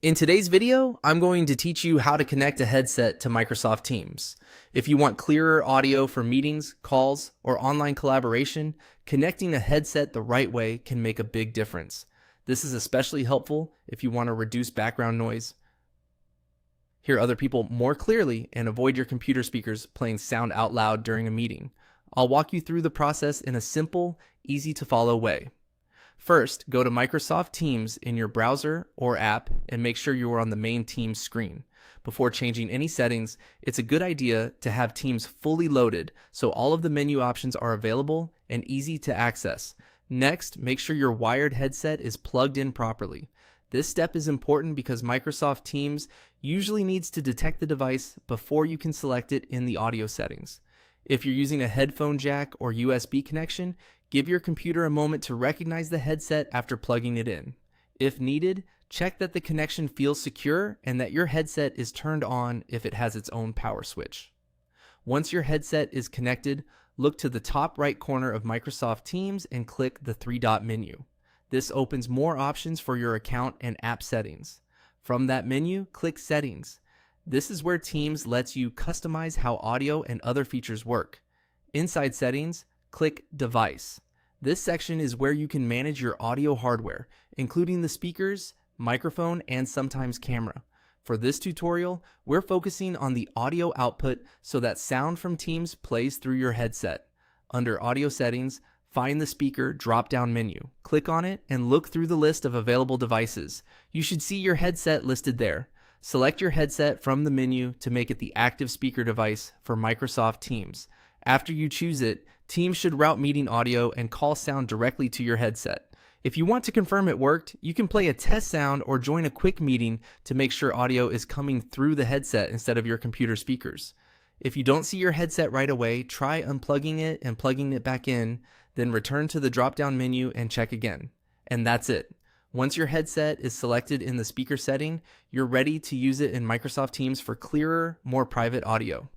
In today's video, I'm going to teach you how to connect a headset to Microsoft Teams. If you want clearer audio for meetings, calls, or online collaboration, connecting a headset the right way can make a big difference. This is especially helpful if you want to reduce background noise, hear other people more clearly, and avoid your computer speakers playing sound out loud during a meeting. I'll walk you through the process in a simple, easy to follow way. First, go to Microsoft Teams in your browser or app and make sure you are on the main Teams screen. Before changing any settings, it's a good idea to have Teams fully loaded so all of the menu options are available and easy to access. Next, make sure your wired headset is plugged in properly. This step is important because Microsoft Teams usually needs to detect the device before you can select it in the audio settings. If you're using a headphone jack or USB connection, give your computer a moment to recognize the headset after plugging it in. If needed, check that the connection feels secure and that your headset is turned on if it has its own power switch. Once your headset is connected, look to the top right corner of Microsoft Teams and click the three-dot menu. This opens more options for your account and app settings. From that menu, click Settings. This is where Teams lets you customize how audio and other features work. Inside Settings, click Device. This section is where you can manage your audio hardware, including the speakers, microphone, and sometimes camera. For this tutorial, we're focusing on the audio output so that sound from Teams plays through your headset. Under Audio Settings, find the speaker drop-down menu. Click on it and look through the list of available devices. You should see your headset listed there. Select your headset from the menu to make it the active speaker device for Microsoft Teams. After you choose it, Teams should route meeting audio and call sound directly to your headset. If you want to confirm it worked, you can play a test sound or join a quick meeting to make sure audio is coming through the headset instead of your computer speakers. If you don't see your headset right away, try unplugging it and plugging it back in, then return to the drop-down menu and check again. And that's it. Once your headset is selected in the speaker setting, you're ready to use it in Microsoft Teams for clearer, more private audio.